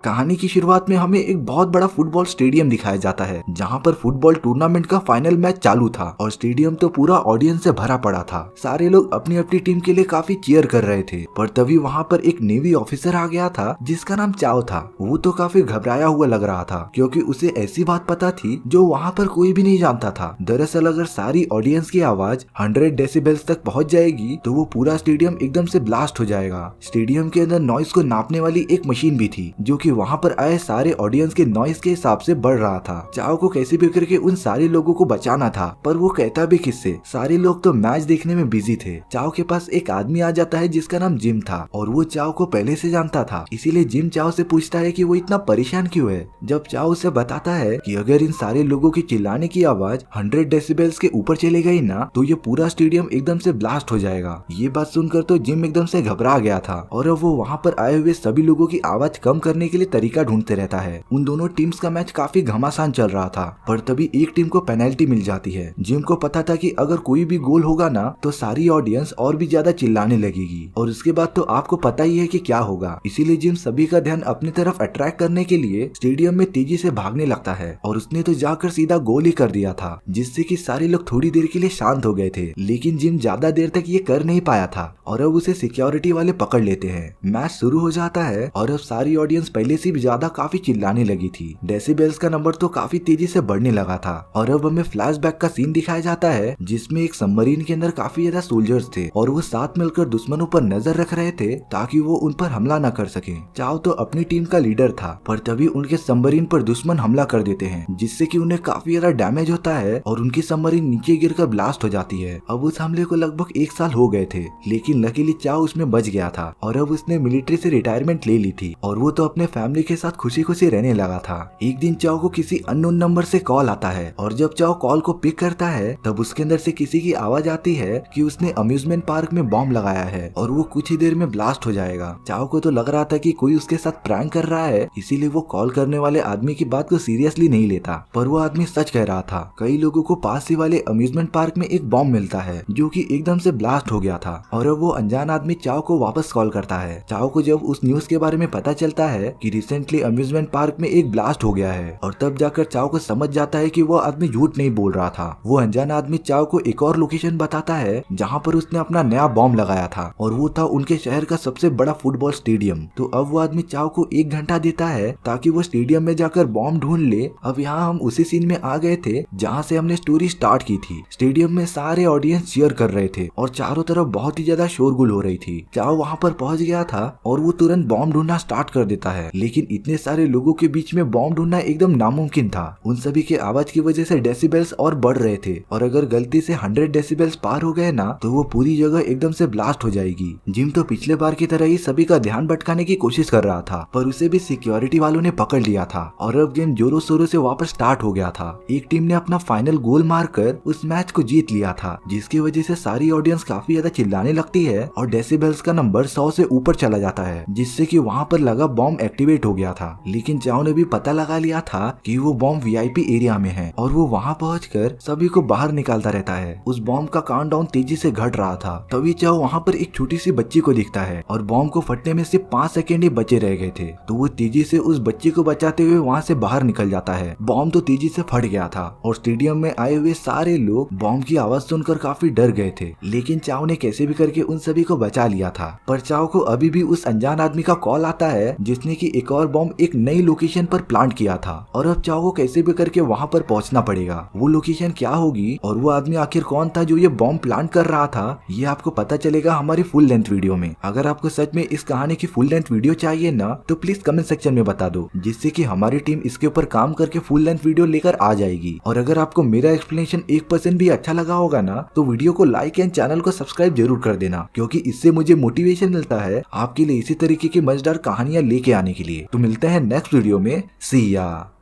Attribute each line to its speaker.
Speaker 1: कहानी की शुरुआत में हमें एक बहुत बड़ा फुटबॉल स्टेडियम दिखाया जाता है जहाँ पर फुटबॉल टूर्नामेंट का फाइनल मैच चालू था और स्टेडियम तो पूरा ऑडियंस से भरा पड़ा था। सारे लोग अपनी अपनी टीम के लिए काफी चीयर कर रहे थे, पर तभी वहाँ पर एक नेवी ऑफिसर आ गया था जिसका नाम चाओ था। वो तो काफी घबराया हुआ लग रहा था क्योंकि उसे ऐसी बात पता थी जो वहाँ पर कोई भी नहीं जानता था। दरअसल अगर सारी ऑडियंस की आवाज 100 डेसिबल्स तक पहुँच जाएगी तो वो पूरा स्टेडियम एकदम से ब्लास्ट हो जाएगा। स्टेडियम के अंदर नॉइस को नापने वाली एक मशीन भी थी जो कि वहाँ पर आए सारे ऑडियंस के नॉइस के हिसाब से बढ़ रहा था। चाओ को कैसे भी करके उन सारे लोगों को बचाना था, पर वो कहता भी किससे। सारे लोग तो मैच देखने में बिजी थे। चाओ के पास एक आदमी आ जाता है जिसका नाम जिम था और वो चाओ को पहले से जानता था, इसीलिए जिम चाओ से पूछता है कि वो इतना परेशान क्यों है। जब चाओ उसे बताता है कि अगर इन सारे लोगों की चिल्लाने की आवाज 100 डेसिबल्स के ऊपर चली गई ना तो ये पूरा स्टेडियम एकदम से ब्लास्ट हो जाएगा। ये बात सुनकर तो जिम एकदम से घबरा गया था और अब वो वहाँ पर आए हुए सभी लोगों की आवाज कम करने के लिए तरीका ढूंढते रहता है। उन दोनों टीम्स का मैच काफी घमासान चल रहा था, पर तभी एक टीम को पेनल्टी मिल जाती है। जिम को पता था कि अगर कोई भी गोल होगा ना तो सारी ऑडियंस और भी ज्यादा चिल्लाने लगेगी और उसके बाद तो आपको पता ही है कि क्या होगा। इसीलिए जिम सभी का ध्यान अपनी तरफ अट्रैक्ट करने के लिए स्टेडियम में तेजी से भागने लगता है और उसने तो जाकर सीधा गोल ही कर दिया था, जिससे कि सारे लोग थोड़ी देर के लिए शांत हो गए थे। लेकिन जिम ज्यादा देर तक ये कर नहीं पाया था और अब उसे सिक्योरिटी वाले पकड़ लेते हैं। मैच शुरू हो जाता है और अब सारी ऑडियंस पहले से भी ज्यादा काफी चिल्लाने लगी थी। डेसिबल्स का नंबर तो काफी तेजी से बढ़ने लगा था और अब हमें फ्लैशबैक का सीन दिखाया जाता है जिसमें एक सबमरीन के अंदर काफी ज्यादा सोल्जर्स थे और वो साथ मिलकर दुश्मनों पर नजर रख रहे थे ताकि वो उन पर हमला न कर सके। चाओ तो अपनी टीम का लीडर था, पर तभी उनके सबमरीन पर दुश्मन हमला कर देते हैं जिससे कि उन्हें काफी ज्यादा डैमेज होता है और उनकी सबमरीन नीचे गिरकर ब्लास्ट हो जाती है। अब उस हमले को लगभग 1 साल हो गए थे, लेकिन लकीली चाओ उसमें बच गया था और अब उसने मिलिट्री से रिटायरमेंट ले ली थी और वो तो अपने फैमिली के साथ खुशी खुशी रहने लगा था। एक दिन चाओ को किसी अननोन नंबर से कॉल आता है और जब चाओ कॉल को पिक करता है तब उसके अंदर से किसी की आवाज आती है कि उसने अम्यूजमेंट पार्क में बॉम्ब लगाया है और वो कुछ ही देर में ब्लास्ट हो जाएगा। चाओ को तो लग रहा था कि कोई उसके साथ प्रैंक कर रहा है, इसीलिए वो कॉल करने वाले आदमी की बात को सीरियसली नहीं लेता, पर वो आदमी सच कह रहा था। कई लोगों को पास ही वाले अम्यूजमेंट पार्क में एक बॉम्ब मिलता है जो कि एकदम से ब्लास्ट हो गया था और अब वो अनजान आदमी चाओ को वापस कॉल करता है। चाओ को जब उस न्यूज के बारे में पता चलता है कि रिसेंटली अम्यूजमेंट पार्क में एक ब्लास्ट हो गया है और तब जाकर चाओ को समझ जाता है कि वो आदमी झूठ नहीं बोल रहा था। वो अनजान आदमी चाओ को एक और लोकेशन बताता है जहाँ पर उसने अपना नया बॉम्ब लगाया था और वो था उनके शहर का सबसे बड़ा फुटबॉल स्टेडियम। तो अब वो आदमी चाओ को 1 घंटा देता है ताकि वो स्टेडियम में जाकर बॉम्ब ढूंढ ले। अब यहाँ हम उसी सीन में आ गए थे जहाँ से हमने स्टोरी स्टार्ट की थी। स्टेडियम में सारे ऑडियंस चीयर कर रहे थे और चारों तरफ बहुत ही ज्यादा शोरगुल हो रही थी। चाओ वहाँ पर पहुंच गया था और वो तुरंत बॉम्ब ढूंढना स्टार्ट कर देता है, लेकिन इतने सारे लोगों के बीच में बॉम्ब ढूंढना एकदम नामुमकिन था। उन सभी के आवाज की वजह से डेसिबल्स और बढ़ रहे थे और अगर गलती से 100 डेसिबल्स पार हो गए ना तो वो पूरी जगह एकदम से ब्लास्ट हो जाएगी। जिम तो पिछले बार की तरह ही सभी का ध्यान भटकाने की कोशिश कर रहा था, पर उसे भी सिक्योरिटी वालों ने पकड़ लिया था और अब गेम जोरों शोरों से वापस स्टार्ट हो गया था। एक टीम ने अपना फाइनल गोल मारकर उस मैच को जीत लिया था, जिसकी वजह से सारी ऑडियंस काफी ज्यादा चिल्लाने लगती है और डेसिबल्स का नंबर 100 से ऊपर चला जाता है, जिससे कि वहाँ पर लगा बॉम्ब एक्टिवेट हो गया था। लेकिन चाओ ने भी पता लगा लिया था कि वो बॉम्ब वीआईपी एरिया में है और वो वहाँ पहुंचकर सभी को बाहर निकालता रहता है। उस बॉम्ब का काउंटडाउन तेजी से घट रहा था। तभी चाओ वहाँ पर एक छोटी सी बच्ची को दिखता है और बॉम्ब को फटने में सिर्फ 5 सेकेंड ही बचे रह गए थे, तो वो तेजी से उस बच्ची को बचाते हुए वहाँ से बाहर निकल जाता है। बॉम्ब तो तेजी से फट गया था और स्टेडियम में आए हुए सारे लोग बॉम्ब की आवाज सुनकर काफी डर गए थे, लेकिन चाओ ने कैसे भी करके उन सभी को बचा लिया था। पर चाओ को अभी भी उस अनजान आदमी का कॉल आता है जिसने कि एक और बॉम्ब एक नई लोकेशन पर प्लांट किया था और अब चाओ को कैसे भी करके वहाँ पर पहुँचना पड़ेगा। वो लोकेशन क्या होगी और वो आदमी आखिर कौन था जो ये बॉम्ब प्लांट कर रहा था, ये आपको पता चलेगा हमारी फुल लेंथ वीडियो में। अगर आपको सच में इस कहानी की फुल लेंथ वीडियो चाहिए ना तो प्लीज कमेंट सेक्शन में बता दो, जिससे कि हमारी टीम इसके ऊपर काम करके फुल लेंथ वीडियो लेकर आ जाएगी। और अगर आपको मेरा एक्सप्लेनेशन 1% भी अच्छा लगा होगा ना तो वीडियो को लाइक एंड चैनल को सब्सक्राइब जरूर कर देना, क्योंकि इससे मुझे मोटिवेशन मिलता है आपके लिए इसी तरीके की मजेदार कहानियां लेके आने के लिए। तो मिलते हैं नेक्स्ट वीडियो में। सी या।